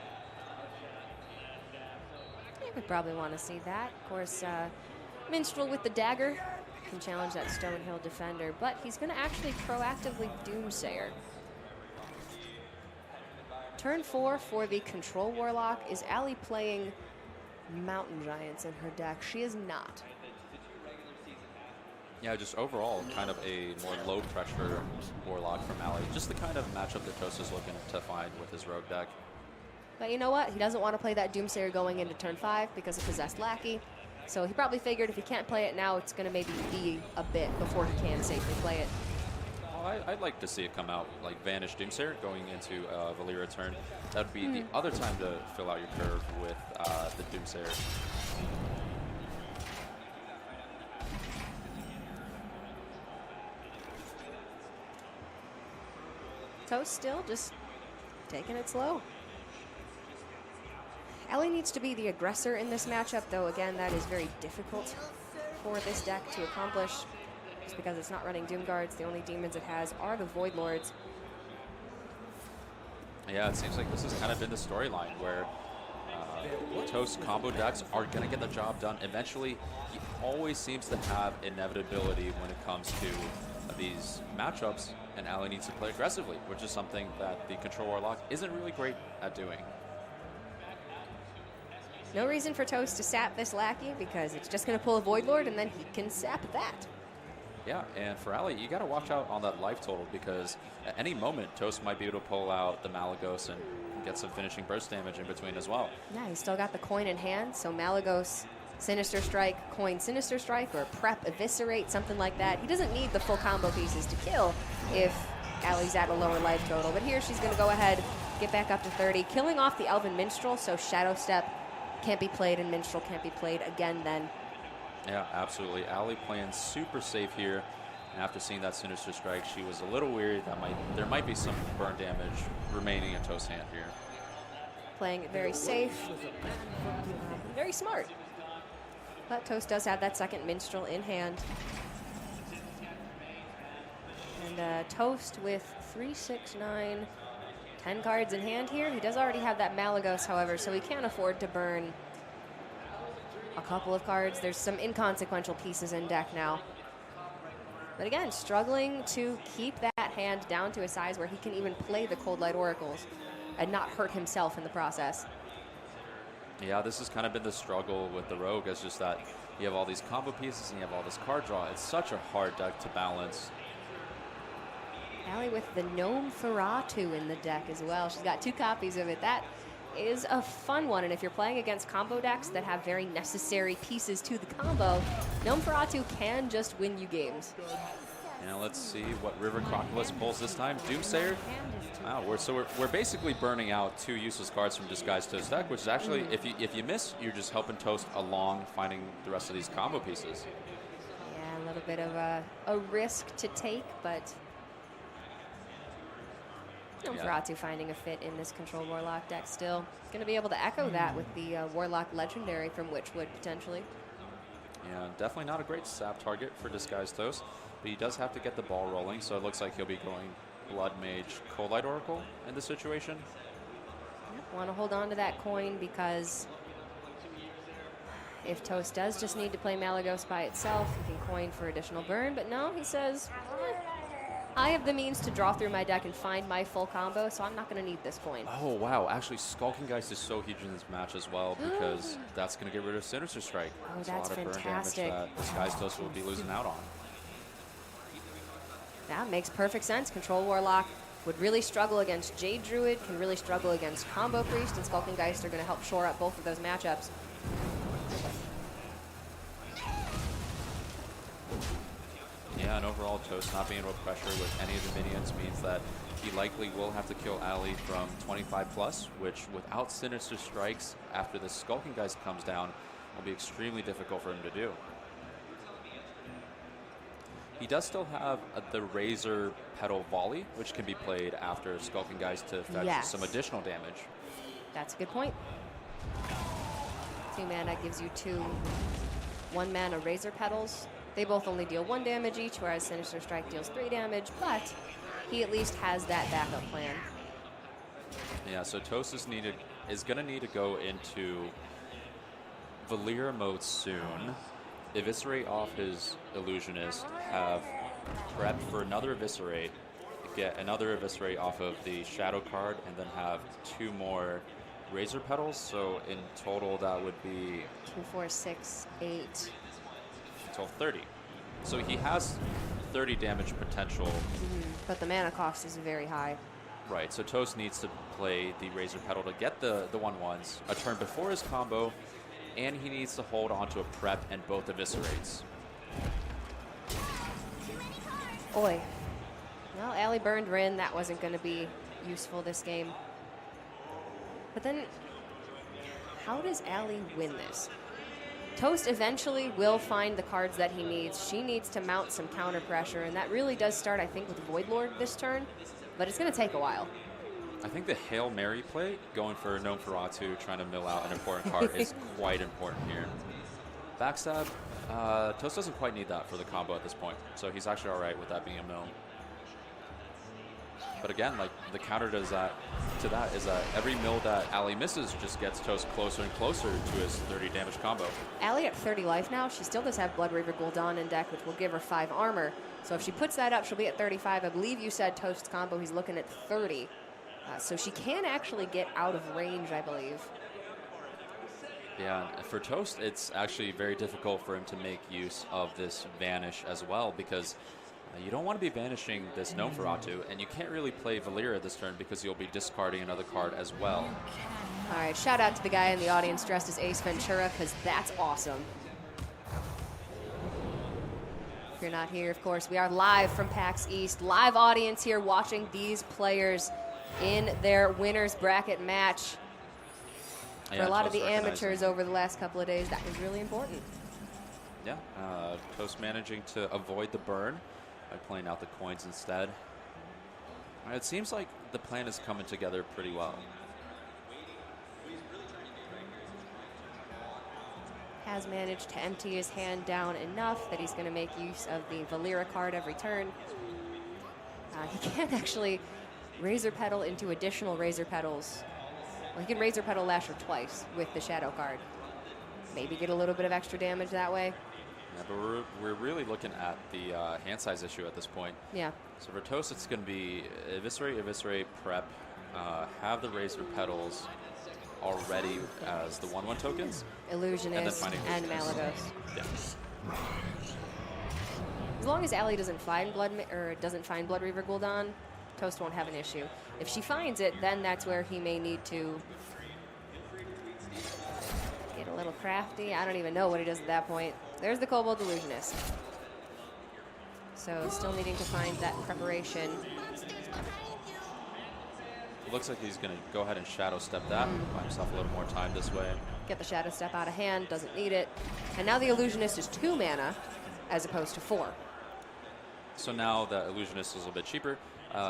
We probably want to see that. Of course, Minstrel with the dagger can challenge that Stonehill defender, but he's going to actually proactively Doomsayer. Turn 4 for the Control Warlock. Is Allie playing Mountain Giants in her deck? She is not. Yeah, just overall, kind of a more low-pressure Warlock from Allie. Just the kind of matchup that Toast is looking to find with his Rogue deck. But you know what? He doesn't want to play that Doomsayer going into turn 5 because of Possessed Lackey. So he probably figured if he can't play it now, it's going to maybe be a bit before he can safely play it. Well, I'd like to see it come out like Vanish Doomsayer going into Valyria turn. That would be the other time to fill out your curve with the Doomsayer. Toast still just taking it slow. Allie needs to be the aggressor in this matchup, though again, that is very difficult for this deck to accomplish, just because it's not running Doom Guards. The only demons it has are the Void Lords. Yeah, it seems like this has kind of been the storyline where Toast combo decks are going to get the job done. Eventually, he always seems to have inevitability when it comes to these matchups, and Allie needs to play aggressively, which is something that the Control Warlock isn't really great at doing. No reason for Toast to sap this Lackey, because it's just going to pull a Void Lord, and then he can sap that. Yeah, and for Allie, you got to watch out on that life total, because at any moment, Toast might be able to pull out the Malagos and get some finishing burst damage in between as well. Yeah, he's still got the coin in hand, so Malagos, Sinister Strike, coin Sinister Strike, or prep Eviscerate, something like that. He doesn't need the full combo pieces to kill if Allie's at a lower life total. But here she's going to go ahead, get back up to 30, killing off the Elven Minstrel, so Shadow Step can't be played and Minstrel can't be played again then. Yeah, absolutely. Allie playing super safe here. And after seeing that Sinister Strike, she was a little worried that there might be some burn damage remaining in Toast's hand here. Playing it very safe, very smart. But Toast does have that second Minstrel in hand. And Toast with 3, 6, 9, 10 cards in hand here. He does already have that Malagos, however, so he can't afford to burn a couple of cards. There's some inconsequential pieces in deck now. But again, struggling to keep that hand down to a size where he can even play the Cold Light Oracles and not hurt himself in the process. Yeah, this has kind of been the struggle with the Rogue. It's just that you have all these combo pieces and you have all this card draw. It's such a hard deck to balance. Allie with the Gnome Feratu in the deck as well. She's got 2 copies of it. That is a fun one, and if you're playing against combo decks that have very necessary pieces to the combo, Gnome Feratu can just win you games. Now let's see what River Crocodilus pulls this time. Doomsayer. Wow, we're basically burning out 2 useless cards from DisguisedToast deck, which is actually, if you miss, you're just helping Toast along finding the rest of these combo pieces. Yeah, a little bit of a risk to take, but Gnome Feratu finding a fit in this Control Warlock deck still. Going to be able to echo that with the Warlock Legendary from Witchwood, potentially. Yeah, definitely not a great sap target for DisguisedToast, but he does have to get the ball rolling, so it looks like he'll be going Blood Mage, Cold Light Oracle in this situation. Yep, want to hold on to that coin, because if Toast does just need to play Malagos by itself, he can coin for additional burn, but no, he says, I have the means to draw through my deck and find my full combo, so I'm not going to need this coin. Oh, wow. Actually, Skulking Geist is so huge in this match as well, because that's going to get rid of Sinister Strike. Oh, that's fantastic. A lot of burn damage that DisguisedToast will be losing out on. That makes perfect sense. Control Warlock would really struggle against Jade Druid, can really struggle against Combo Priest, and Skulking Geist are going to help shore up both of those matchups. Yeah, and overall, Toast not being able to pressure with any of the minions means that he likely will have to kill Allie from 25 plus, which without Sinister Strikes after the Skulking Geist comes down will be extremely difficult for him to do. He does still have the Razor Petal Volley, which can be played after Skulking Geist to fetch some additional damage. That's a good point. 2 mana gives you 2 1-mana Razor Petals. They both only deal 1 damage each, whereas Sinister Strike deals 3 damage, but he at least has that backup plan. Yeah, so Toast is going to need to go into Valyria mode soon, eviscerate off his Illusionist, have prep for another Eviscerate, get another Eviscerate off of the Shadow card, and then have 2 more Razor Petals. So in total, that would be 2, 4, 6, 8. until 30. So he has 30 damage potential. But the mana cost is very high. Right, so Toast needs to play the Razor Petal to get the 1/1s a turn before his combo, and he needs to hold on to a prep and both Eviscerates. Oi. Well, Allie burned Rin. That wasn't going to be useful this game. But then, how does Allie win this? Toast eventually will find the cards that he needs. She needs to mount some counter pressure, and that really does start, I think, with Void Lord this turn, but it's going to take a while. I think the Hail Mary play, going for Nosferatu, trying to mill out an important card, is quite important here. Backstab, Toast doesn't quite need that for the combo at this point, so he's actually all right with that being a mill. But again, like the counter to that is that every mill that Allie misses just gets Toast closer and closer to his 30 damage combo. Allie at 30 life now. She still does have Blood Reaver Gul'dan in deck, which will give her 5 armor. So if she puts that up, she'll be at 35. I believe you said Toast's combo, he's looking at 30. So she can actually get out of range, I believe. Yeah, for Toast, it's actually very difficult for him to make use of this Vanish as well, because you don't want to be banishing this Nosferatu, and you can't really play Valyria this turn because you'll be discarding another card as well. All right, shout out to the guy in the audience dressed as Ace Ventura, because that's awesome. If you're not here, of course, we are live from PAX East. Live audience here watching these players in their winner's bracket match. For a lot of the amateurs over the last couple of days, that was really important. Yeah, Toast managing to avoid the burn by playing out the coins instead. It seems like the plan is coming together pretty well. Has managed to empty his hand down enough that he's going to make use of the Valyria card every turn. He can actually Razor Petal into additional Razor Petals. Well, he can Razor Petal Lasher twice with the Shadow card. Maybe get a little bit of extra damage that way. Yeah, but we're really looking at the hand size issue at this point. Yeah. So for Toast, it's going to be Eviscerate, Prep, have the Razor Petals already as the 1/1 tokens. Illusionist and Malagos. Yeah. As long as Allie doesn't find Blood Reaver Gul'dan, Toast won't have an issue. If she finds it, then that's where he may need to get a little crafty. I don't even know what he does at that point. There's the Kobold Illusionist. So still needing to find that preparation. Looks like he's going to go ahead and Shadow Step that, buy himself a little more time this way. Get the Shadow Step out of hand, doesn't need it. And now the Illusionist is 2 mana as opposed to 4. So now that Illusionist is a little bit cheaper,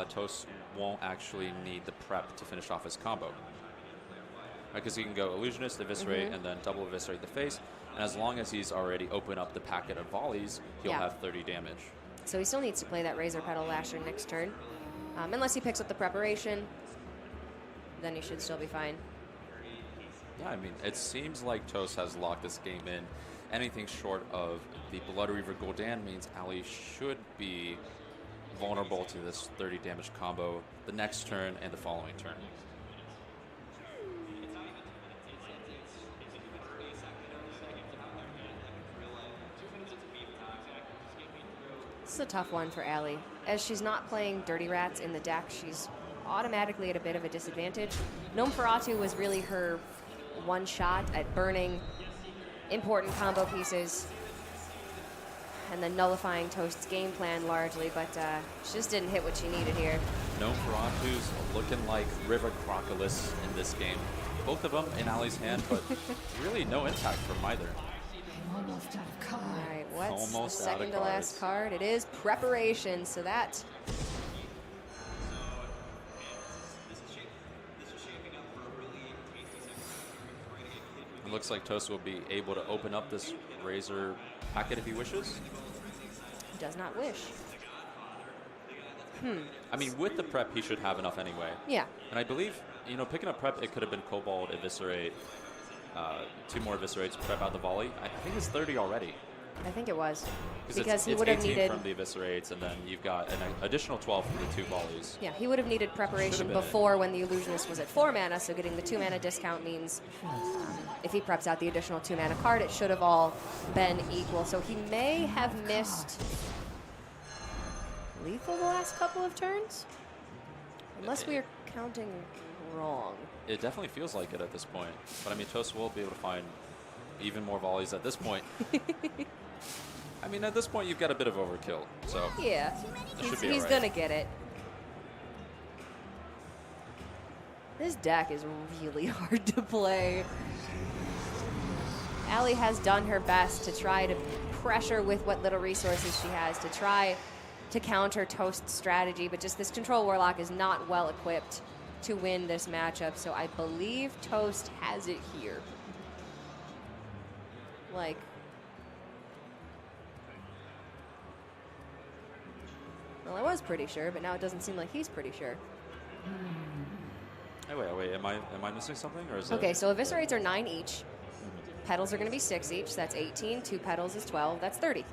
Toast won't actually need the prep to finish off his combo. Because he can go Illusionist, Eviscerate, and then double Eviscerate the face. And as long as he's already opened up the packet of volleys, he'll have 30 damage. So he still needs to play that Razor Petal Lasher next turn. Unless he picks up the preparation, then he should still be fine. Yeah, I mean, it seems like Toast has locked this game in. Anything short of the Blood Reaver Gul'dan means Allie should be vulnerable to this 30 damage combo the next turn and the following turn. This is a tough one for Allie. As she's not playing Dirty Rats in the deck, she's automatically at a bit of a disadvantage. Nosferatu was really her one shot at burning important combo pieces. and then nullifying Toast's game plan largely, but she just didn't hit what she needed here. Known for ontos looking like River Crocodilus in this game. Both of them in Allie's hand, but really no impact from either. I'm almost out of cards. All right, what's Almost the out of second to last cards. card? It is Preparation, so that... It looks like Toast will be able to open up this Razor packet if he wishes. does not wish. I mean, with the prep, he should have enough anyway. Yeah. And I believe, you know, picking up prep, it could have been Cobalt, Eviscerate, 2 more Eviscerates, prep out the volley. I think it's 30 already. I think it was. Because it's, he would have 18 needed... from the Eviscerates, and then you've got an additional 12 from the 2 volleys. Yeah, he would have needed Preparation been before when the Illusionist was at 4 mana, so getting the 2 mana discount means if he preps out the additional 2 mana card, it should have all been equal. So he may have missed lethal the last couple of turns? Unless we are counting wrong. It definitely feels like it at this point. But I mean, Toast will be able to find even more volleys at this point. I mean, at this point, you've got a bit of overkill. So Yeah, it should be he's all right. gonna get it. This deck is really hard to play. Allie has done her best to try to pressure with what little resources she has to try to counter Toast's strategy, but just this Control Warlock is not well equipped to win this matchup, so I believe Toast has it here. Like, well, I was pretty sure, but now it doesn't seem like he's pretty sure. Hey, wait, am I missing something? Or is Okay, it, so Eviscerates are 9 each. Petals are going to be 6 each. That's 18. 2 petals is 12. That's 30.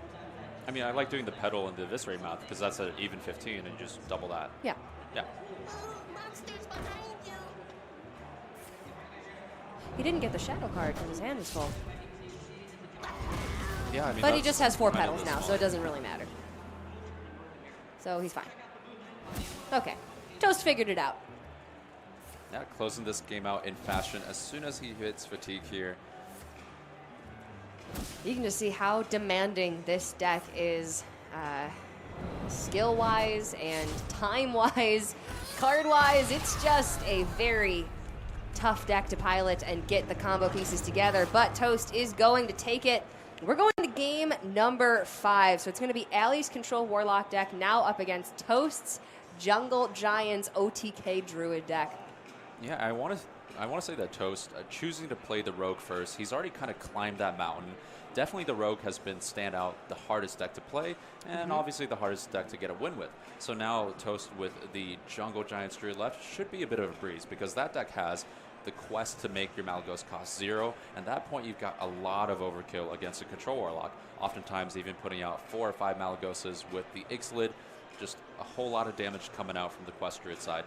I mean, I like doing the pedal and the Eviscerate math because that's an even 15 and you just double that. Yeah. Yeah. Monsters behind you. He didn't get the shadow card because his hand was full. Yeah, I mean, But he that's just has 4 kind of petals the now, so small- it doesn't really matter. So he's fine. Okay. Toast figured it out. Yeah, closing this game out in fashion as soon as he hits fatigue here. You can just see how demanding this deck is skill-wise and time-wise, card-wise. It's just a very tough deck to pilot and get the combo pieces together, but Toast is going to take it. We're going to game number 5, so it's going to be Allie's Control Warlock deck now up against Toast's Jungle Giants OTK Druid deck. Yeah, I want to say that Toast choosing to play the Rogue first. He's already kind of climbed that mountain. Definitely the Rogue has been standout, the hardest deck to play, and obviously the hardest deck to get a win with. So now Toast with the Jungle Giants Druid left should be a bit of a breeze because that deck has the quest to make your Malygos cost 0, and at that point you've got a lot of overkill against a Control Warlock. Oftentimes even putting out 4 or 5 Malygoses with the Ixalan, just a whole lot of damage coming out from the Quest Druid side.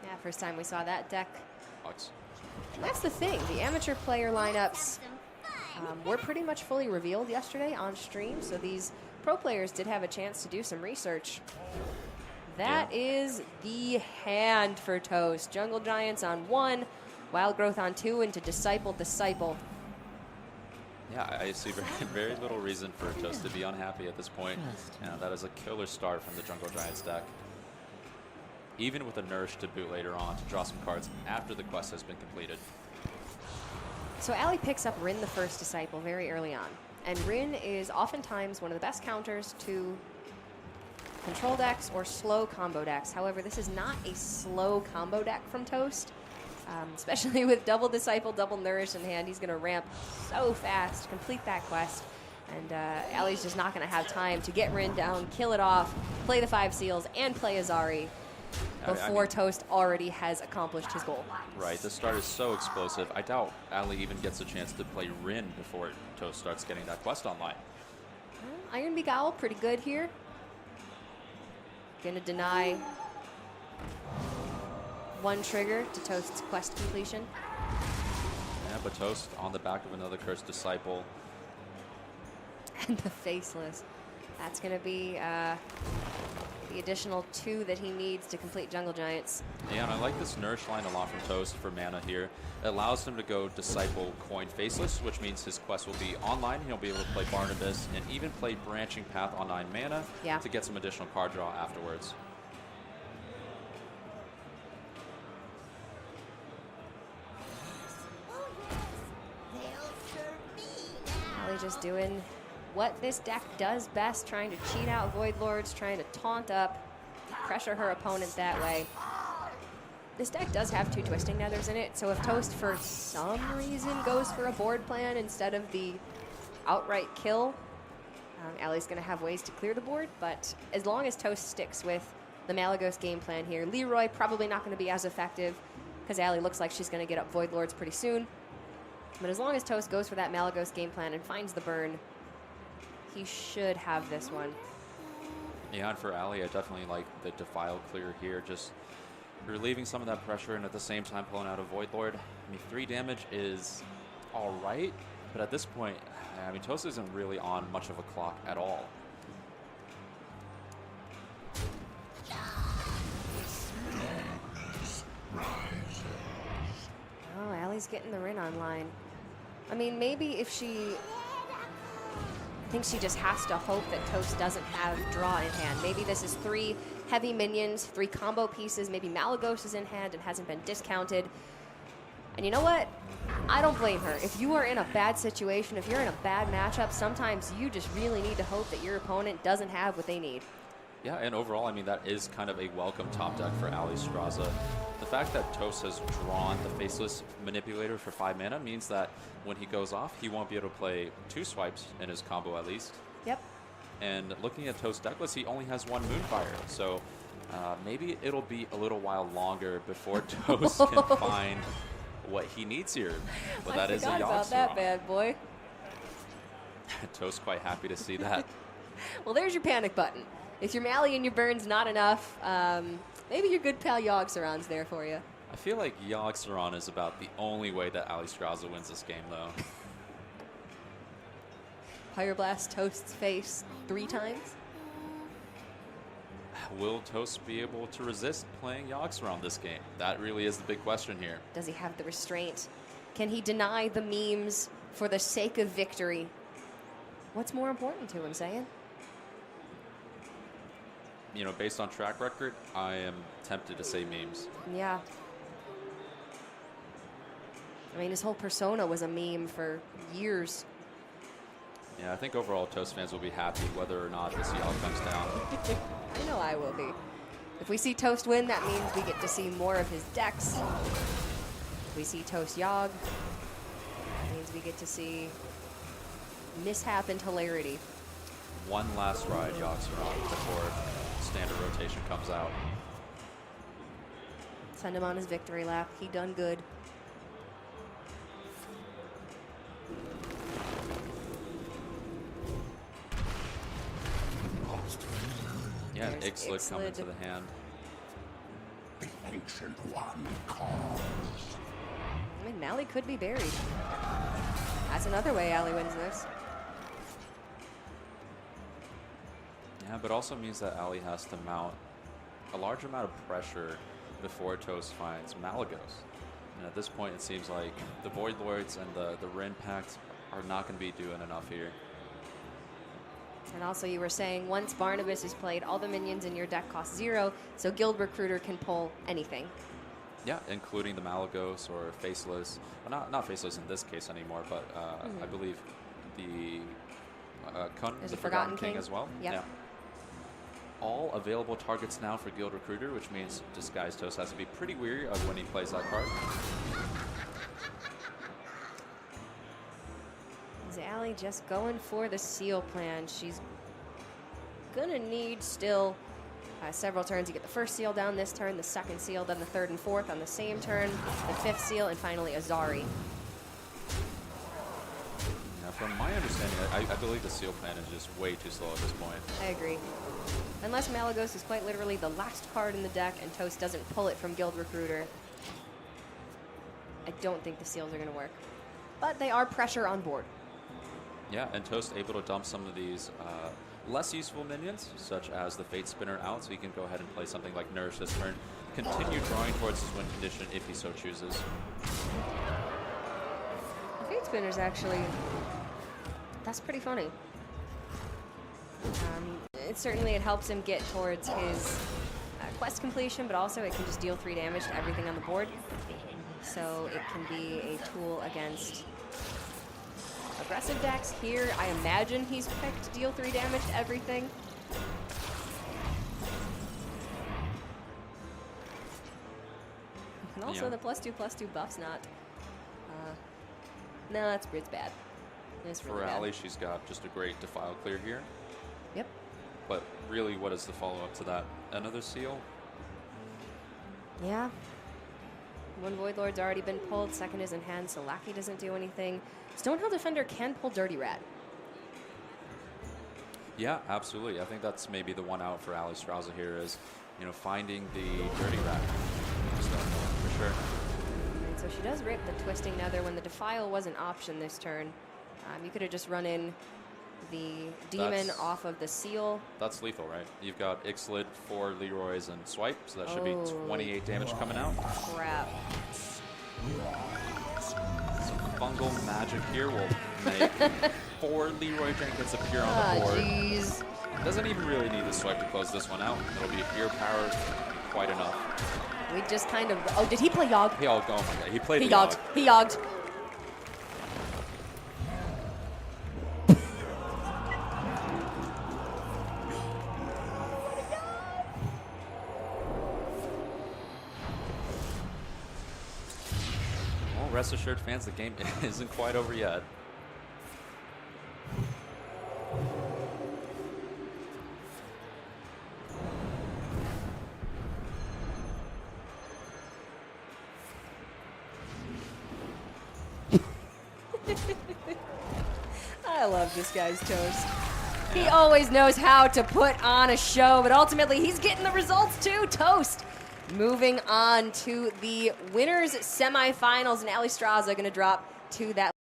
Yeah, first time we saw that deck. Bucks. And that's the thing. The amateur player lineups were pretty much fully revealed yesterday on stream, so these pro players did have a chance to do some research. That is the hand for Toast. Jungle Giants on 1, Wild Growth on 2, and to Disciple. Yeah, I see very little reason for Toast to be unhappy at this point. Yeah, that is a killer start from the Jungle Giants deck. Even with a Nourish to boot later on to draw some cards after the quest has been completed. So Allie picks up Rin the First Disciple very early on. And Rin is oftentimes one of the best counters to control decks or slow combo decks. However, this is not a slow combo deck from Toast. Especially with double Disciple, double Nourish in hand. He's going to ramp so fast, complete that quest. And Allie's just not going to have time to get Rin down, kill it off, play the 5 seals, and play Azari before Toast already has accomplished his goal. Right, the start is so explosive. I doubt Allie even gets a chance to play Rin before Toast starts getting that quest online. Iron Beguile, pretty good here. Gonna deny 1 trigger to Toast's quest completion. Yeah, but Toast on the back of another Cursed Disciple. And the Faceless. That's gonna be the additional 2 that he needs to complete Jungle Giants. Yeah, and I like this Nourish line a lot from Toast for mana here. It allows him to go Disciple Coin Faceless, which means his quest will be online. He'll be able to play Barnabas and even play Branching Path on 9 mana to get some additional card draw afterwards. Allie just doing what this deck does best, trying to cheat out Void Lords, trying to taunt up, pressure her opponent that way. This deck does have 2 Twisting Nethers in it, so if Toast for some reason goes for a board plan instead of the outright kill, Allie's going to have ways to clear the board, but as long as Toast sticks with the Malygos game plan here, Leroy probably not going to be as effective because Allie looks like she's going to get up Void Lords pretty soon. But as long as Toast goes for that Malygos game plan and finds the burn, he should have this one. Yeah, and for Allie, I definitely like the Defile clear here, just relieving some of that pressure and at the same time pulling out a Void Lord. I mean, 3 damage is all right, but at this point, I mean, Toast isn't really on much of a clock at all. Oh, Allie's getting the Rin online. I mean, maybe if she... I think she just has to hope that Toast doesn't have draw in hand. Maybe this is 3 heavy minions, 3 combo pieces. Maybe Malygos is in hand and hasn't been discounted. And you know what? I don't blame her. If you are in a bad situation, if you're in a bad matchup, sometimes you just really need to hope that your opponent doesn't have what they need. Yeah, and overall, I mean, that is kind of a welcome top deck for Alliestrasza. The fact that Toast has drawn the Faceless Manipulator for 5 mana means that when he goes off, he won't be able to play 2 swipes in his combo at least. Yep. And looking at Toast decklist, he only has 1 Moonfire, so maybe it'll be a little while longer before Toast can find what he needs here. But that is a Yogg-Saron. I forgot about that bad boy. Toast quite happy to see that. Well, there's your panic button. If your Mally and your Burn's not enough, maybe your good pal Yogg-Saron's there for you. I feel like Yogg-Saron is about the only way that Alliestrasza wins this game, though. Pyroblast Toast's face 3 times. Will Toast be able to resist playing Yogg-Saron this game? That really is the big question here. Does he have the restraint? Can he deny the memes for the sake of victory? What's more important to him, Saiyan? You know, based on track record, I am tempted to say memes. Yeah. I mean, his whole persona was a meme for years. Yeah, I think overall Toast fans will be happy whether or not this Yogg comes down. I know I will be. If we see Toast win, that means we get to see more of his decks. If we see Toast Yogg, that means we get to see mishap and hilarity. One last ride, Yogg-Saron, before standard rotation comes out. Send him on his victory lap. He done good. Yeah, There's Ixalig coming to the hand. The ancient one calls. I mean, Allie could be buried. That's another way Allie wins this. Yeah, but also means that Allie has to mount a large amount of pressure before Toast finds Malygos. And at this point, it seems like the Void Lords and the Rin packs are not going to be doing enough here. And also, you were saying once Barnabas is played, all the minions in your deck cost 0, so Guild Recruiter can pull anything. Yeah, including the Malygos or Faceless. Well, not Faceless in this case anymore, but I believe the Kun, the Forgotten King as well. Yep. Yeah. All available targets now for Guild Recruiter, which means DisguisedToast has to be pretty weary of when he plays that card. Is Allie just going for the seal plan? She's gonna need still several turns to get the first seal down this turn, the second seal, then the third and fourth on the same turn, the fifth seal, and finally Azari. Now, from my understanding, I believe the seal plan is just way too slow at this point. I agree. Unless Malygos is quite literally the last card in the deck and Toast doesn't pull it from Guild Recruiter, I don't think the seals are going to work. But they are pressure on board. Yeah, and Toast able to dump some of these less useful minions, such as the Fate Spinner out, so he can go ahead and play something like Nourish this turn, continue drawing towards his win condition if he so chooses. The Fate Spinner's actually, that's pretty funny. It helps him get towards his quest completion, but also it can just deal 3 damage to everything on the board. So it can be a tool against aggressive decks. Here, I imagine he's picked deal 3 damage to everything. And also the +2/+2 buff's not. No, it's bad. It's really For bad. Allie, she's got just a great Defile clear here. Yep. But really, what is the follow-up to that? Another seal? Yeah. One Void Lord's already been pulled. Second is in hand, so Lackey doesn't do anything. Stonehill Defender can pull Dirty Rat. Yeah, absolutely. I think that's maybe the one out for Alliestrasza here is, finding the Dirty Rat. So, for sure. And so she does rip the Twisting Nether when the Defile was an option this turn. You could have just run in the Demon off of the Seal. That's lethal, right? You've got Ixalit, 4 Leroys, and Swipe, so that should be 28 damage coming out. Crap. Some fungal magic here will make 4 Leroy Jenkins appear on the board. Jeez. Doesn't even really need the Swipe to close this one out. It'll be Ear Power quite enough. We just kind of... Oh, did he play Yogg? Oh my god, he played He the yogged. Yogg. He yogged. Well, rest assured, fans, the game isn't quite over yet. I love this guy's toast. He always knows how to put on a show, but ultimately he's getting the results too. Toast. Moving on to the winners semifinals, and Alliestrasza going to drop to that